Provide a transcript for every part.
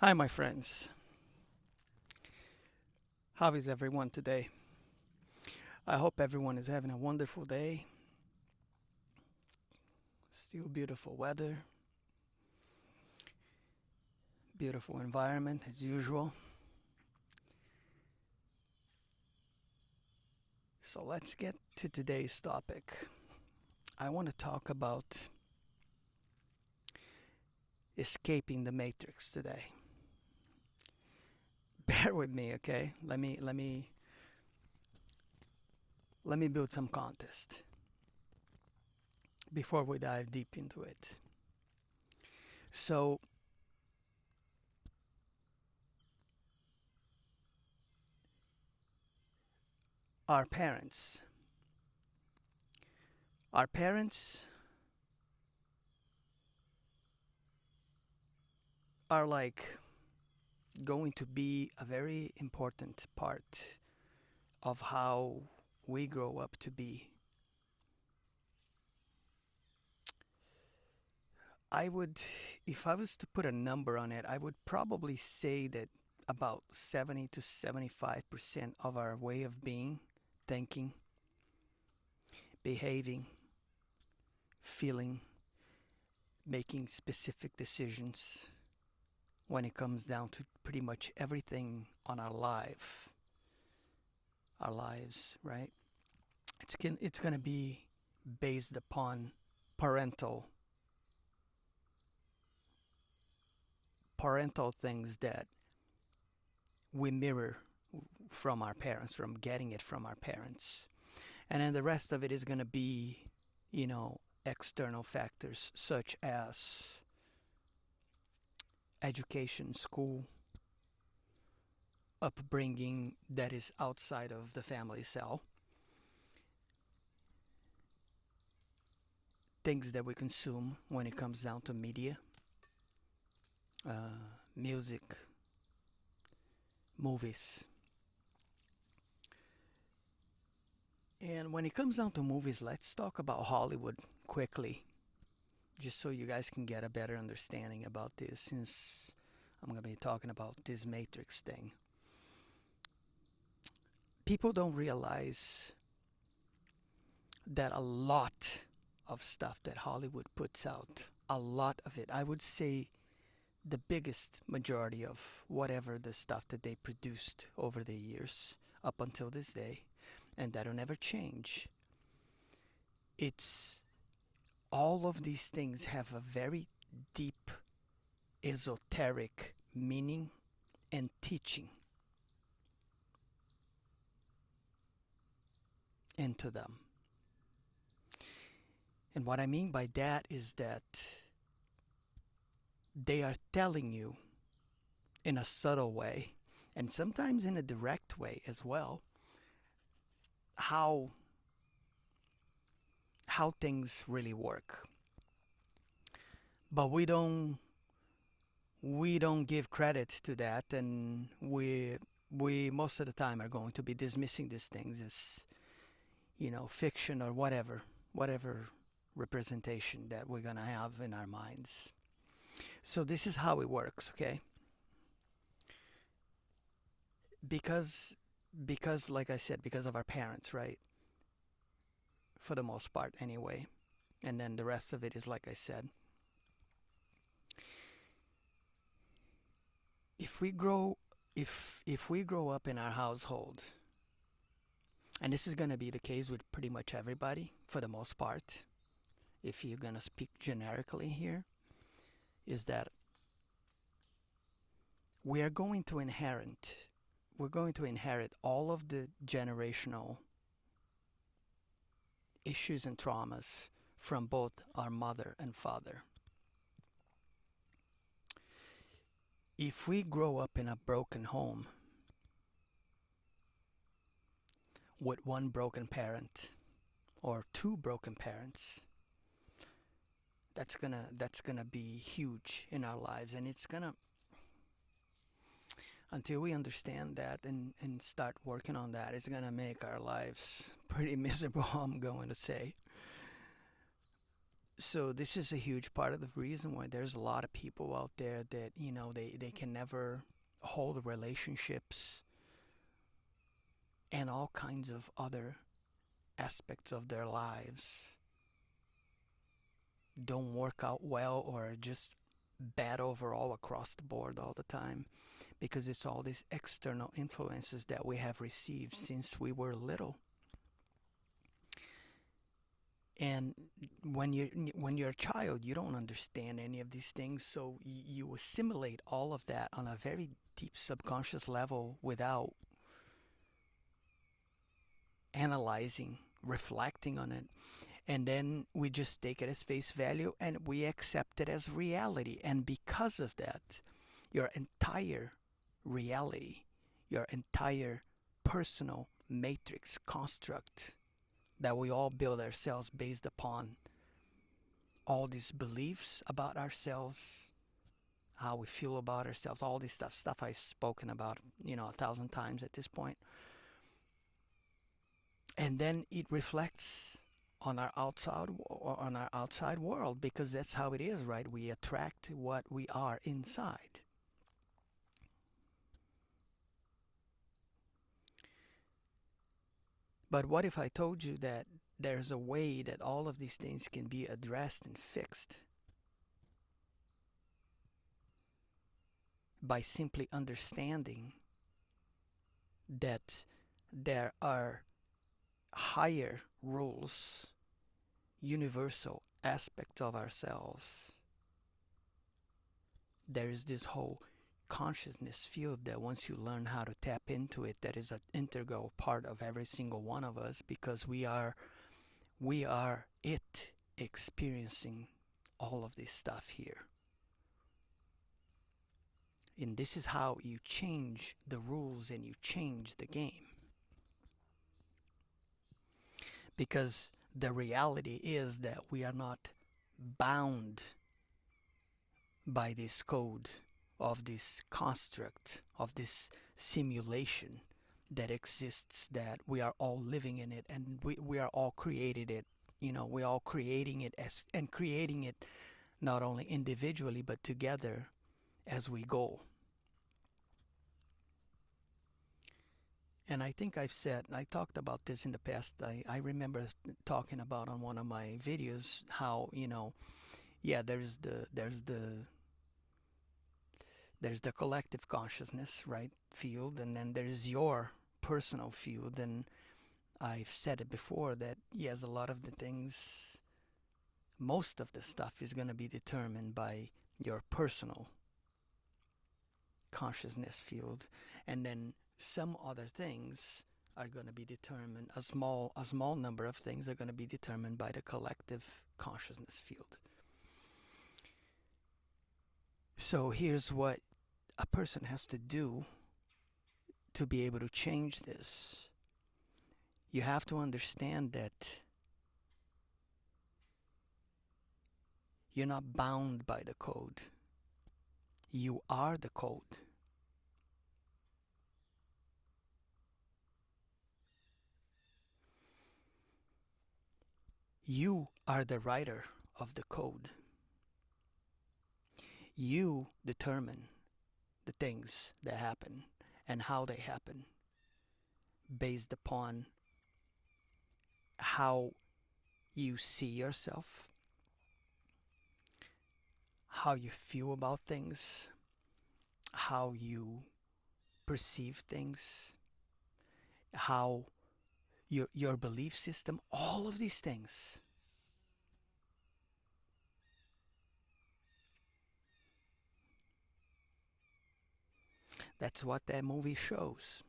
Hi, my friends. How is everyone today? I hope everyone is having a wonderful day. Still beautiful weather, beautiful environment as usual. So let's get to today's topic. I want to talk about escaping the matrix today. Bear with me, okay? Let me build some context before we dive deep into it. So, our parents, our parents are like going to be a very important part of how we grow up to be. I would, if I was to put a number on it, I would probably say that about 70 to 75% of our way of being, thinking, behaving, feeling, making specific decisions when it comes down to pretty much everything on our lives, right? It's going to be based upon parental parental things that we mirror from our parents, from getting it from our parents. And then the rest of it is going to be, you know, external factors such as education, school, upbringing that is outside of the family cell, things that we consume when it comes down to media, music, movies. And when it comes down to movies, let's talk about Hollywood quickly, just so you guys can get a better understanding about this, since I'm going to be talking about this Matrix thing. People don't realize that a lot of stuff that Hollywood puts out, a lot of it, I would say the biggest majority of whatever the stuff that they produced over the years up until this day, and that'll never change. It's all of these things have a very deep esoteric meaning and teaching into them. And what I mean by that is that they are telling you in a subtle way and sometimes in a direct way as well how things really work. But we don't give credit to that, and we most of the time are going to be dismissing these things as, fiction or whatever representation that we're going to have in our minds. So this is how it works, okay? Because like I said, because of our parents, right? For the most part anyway. And then the rest of it is like I said. If we grow if we grow up in our household, and this is going to be the case with pretty much everybody for the most part, if you're going to speak generically here, is that we are going to inherit we're going to inherit all of the generational issues and traumas from both our mother and father. If we grow up in a broken home with one broken parent or two broken parents, that's gonna be huge in our lives, and it's gonna, until we understand that and start working on that, it's gonna make our lives pretty miserable, I'm going to say. So this is a huge part of the reason why there's a lot of people out there that, they can never hold relationships and all kinds of other aspects of their lives don't work out well or just bad overall across the board all the time, because it's all these external influences that we have received since we were little. And when you're a child, you don't understand any of these things, so you assimilate all of that on a very deep subconscious level without analyzing, reflecting on it. And then we just take it as face value and we accept it as reality. And because of that, your entire reality, your entire personal matrix construct that we all build ourselves based upon all these beliefs about ourselves, how we feel about ourselves, all this stuff I've spoken about, 1,000 times at this point. And then it reflects on our outside world, because that's how it is, right? We attract what we are inside. But what if I told you that there's a way that all of these things can be addressed and fixed by simply understanding that there are higher rules, universal aspects of ourselves? There is this whole consciousness field that once you learn how to tap into it, that is an integral part of every single one of us, because we are it experiencing all of this stuff here. And this is how you change the rules and you change the game. Because the reality is that we are not bound by this code of this construct, of this simulation that exists, that we are all living in it, and we are all created it. We're all creating it and creating it not only individually but together as we go. And I think I talked about this in the past. I remember talking about on one of my videos how, yeah, there's the collective consciousness, right, field, and then there's your personal field. And I've said it before that, yes, a lot of the things, most of the stuff is going to be determined by your personal consciousness field, and then some other things are going to be determined, a small number of things are going to be determined by the collective consciousness field. So here's what a person has to do to be able to change this. You have to understand that you're not bound by the code. You are the code. You are the writer of the code. You determine the things that happen and how they happen based upon how you see yourself, how you feel about things, how you perceive things, how your belief system, all of these things. That's what that movie shows.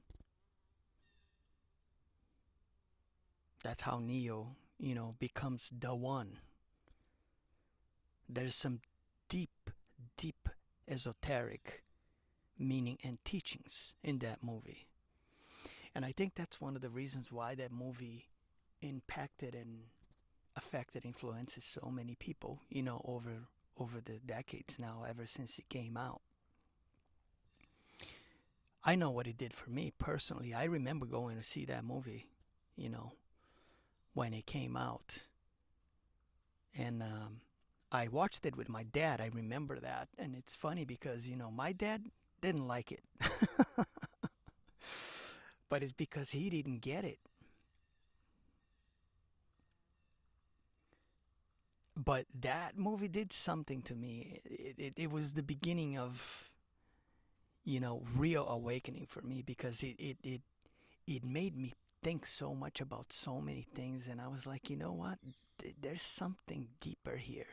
That's how Neo, becomes the one. There's some deep, deep esoteric meaning and teachings in that movie. And I think that's one of the reasons why that movie impacted and affected, influences so many people, over the decades now, ever since it came out. I know what it did for me personally. I remember going to see that movie, you know, when it came out. And I watched it with my dad. I remember that. And it's funny because, my dad didn't like it. But it's because he didn't get it. But that movie did something to me. It was the beginning of, real awakening for me because it made me think so much about so many things. And I was like, you know what? There's something deeper here.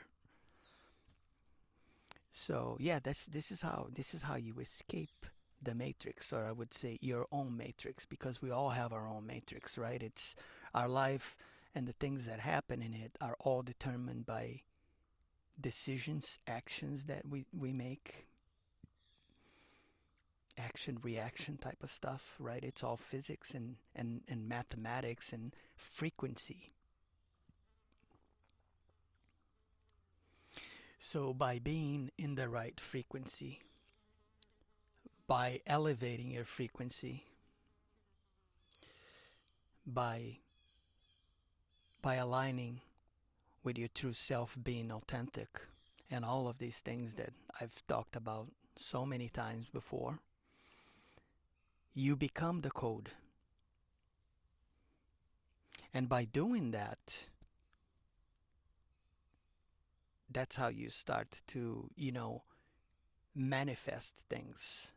So yeah, this is how you escape the matrix, or I would say your own matrix, because we all have our own matrix, right? It's our life, and the things that happen in it are all determined by decisions, actions that we make, action reaction type of stuff, right? It's all physics and mathematics and frequency. So by being in the right frequency, by elevating your frequency, by aligning with your true self, being authentic, and all of these things that I've talked about so many times before, you become the code. And by doing that, that's how you start to, manifest things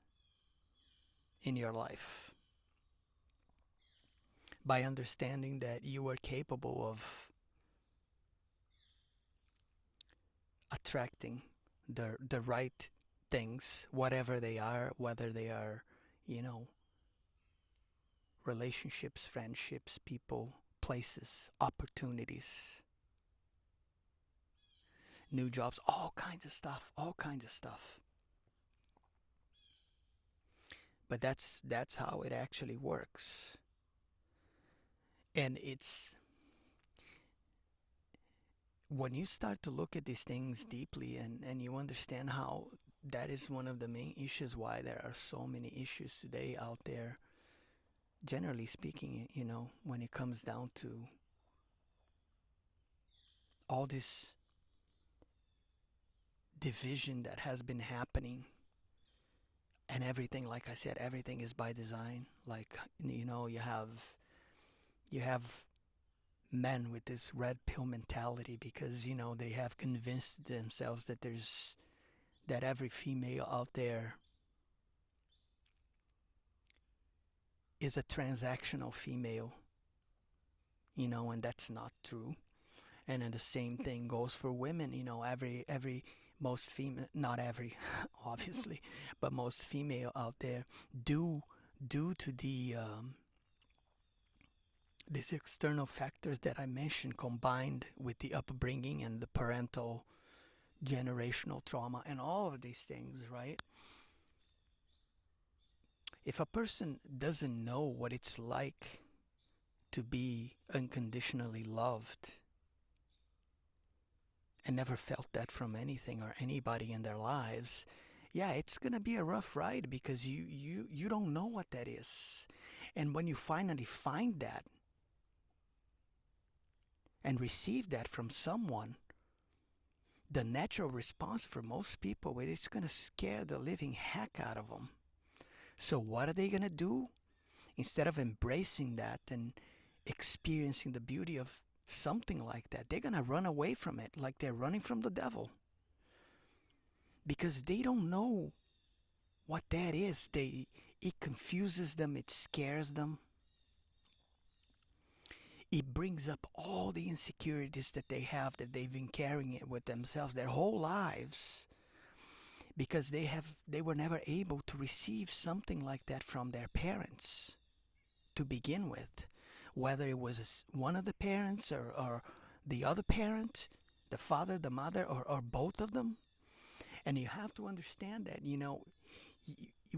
in your life. By understanding that you are capable of attracting the right things, whatever they are, whether they are, you know, relationships, friendships, people, places, opportunities, new jobs, all kinds of stuff, all kinds of stuff. But that's how it actually works. And it's when you start to look at these things deeply, and you understand how that is one of the main issues why there are so many issues today out there, generally speaking, when it comes down to all this division that has been happening, and everything, like I said, everything is by design. Like, you have men with this red pill mentality because they have convinced themselves that every female out there is a transactional female, and that's not true. And then the same thing goes for women. Every most female, not every, obviously, but most female out there, due due to these external factors that I mentioned, combined with the upbringing and the parental generational trauma and all of these things, right? If a person doesn't know what it's like to be unconditionally loved and never felt that from anything or anybody in their lives, yeah, it's gonna be a rough ride because you don't know what that is. And when you finally find that and receive that from someone, the natural response for most people is it's gonna scare the living heck out of them. So what are they gonna do? Instead of embracing that and experiencing the beauty of something like that, they're gonna run away from it like they're running from the devil because they don't know what that is. It confuses them, it scares them. It brings up all the insecurities that they have, that they've been carrying it with themselves their whole lives because they were never able to receive something like that from their parents to begin with, whether it was one of the parents or the other parent, the father, the mother, or both of them. And you have to understand that,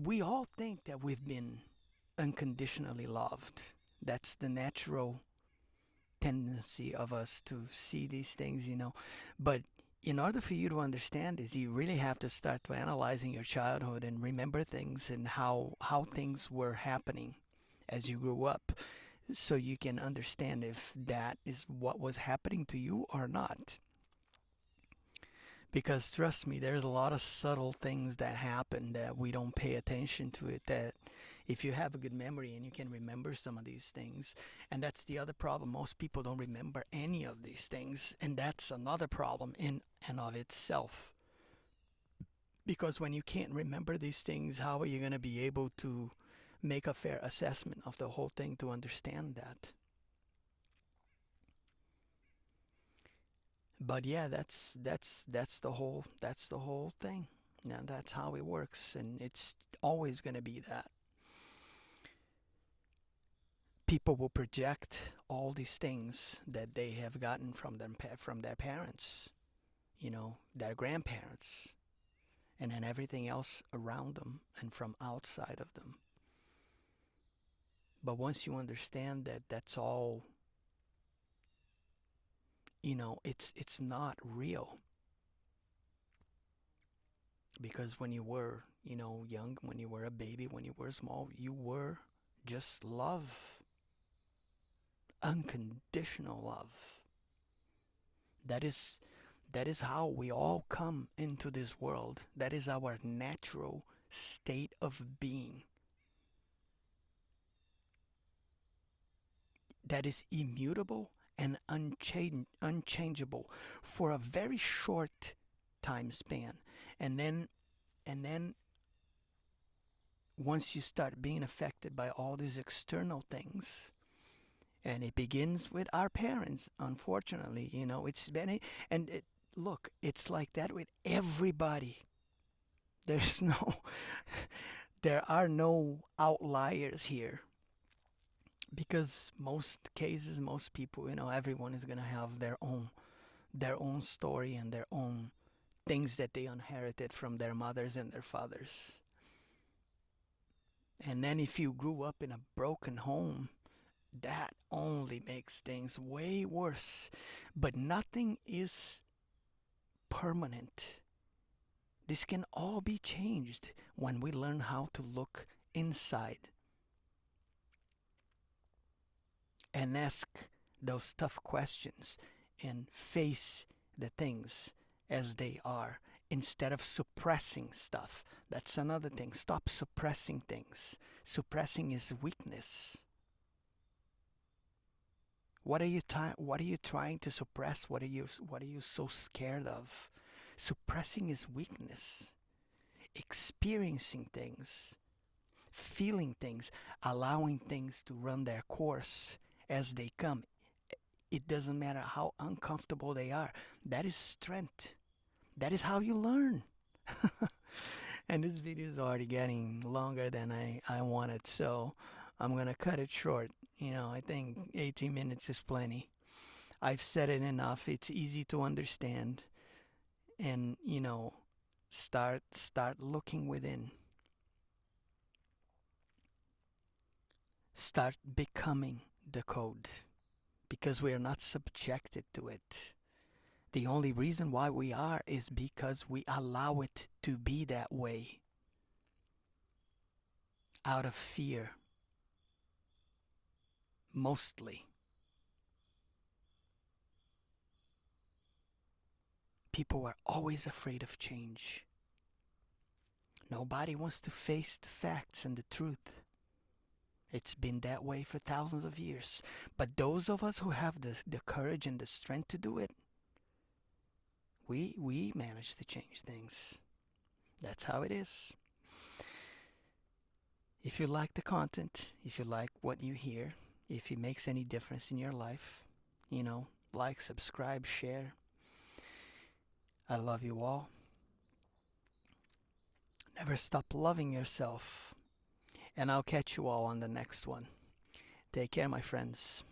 we all think that we've been unconditionally loved. That's the natural tendency of us to see these things. But in order for you to understand this, you really have to start to analyzing your childhood and remember things and how things were happening as you grew up, so you can understand if that is what was happening to you or not. Because trust me, there's a lot of subtle things that happen that we don't pay attention to it. That if you have a good memory and you can remember some of these things, and that's the other problem. Most people don't remember any of these things, and that's another problem in and of itself. Because when you can't remember these things, how are you going to be able to make a fair assessment of the whole thing to understand that? But yeah, that's the whole thing. Yeah, that's how it works, and it's always going to be that. People will project all these things that they have gotten from from their parents, their grandparents, and then everything else around them and from outside of them. But once you understand that that's all, it's not real. Because when you were, young, when you were a baby, when you were small, you were just love, unconditional love. That is how we all come into this world. That is our natural state of being. That is immutable and unchangeable for a very short time span. And then once you start being affected by all these external things, and it begins with our parents, unfortunately, it's been, and look, it's like that with everybody. There's no, there are no outliers here, because most cases, most people, everyone is gonna have their own story and their own things that they inherited from their mothers and their fathers. And then if you grew up in a broken home, that only makes things way worse. But nothing is permanent. This can all be changed when we learn how to look inside and ask those tough questions and face the things as they are instead of suppressing stuff. That's another thing. Stop suppressing things. Suppressing is weakness. What are you trying to suppress? What are you so scared of? Suppressing is weakness. Experiencing things, feeling things, allowing things to run their course as they come. It doesn't matter how uncomfortable they are. That is strength. That is how you learn. And this video is already getting longer than I wanted, so I'm going to cut it short. I think 18 minutes is plenty. I've said it enough. It's easy to understand. And, start looking within. Start becoming the code, because we are not subjected to it. The only reason why we are is because we allow it to be that way out of fear, mostly. People are always afraid of change. Nobody wants to face the facts and the truth. It's been that way for thousands of years. But those of us who have the courage and the strength to do it, we manage to change things. That's how it is. If you like the content, if you like what you hear, if it makes any difference in your life, like, subscribe, share. I love you all. Never stop loving yourself. And I'll catch you all on the next one. Take care, my friends.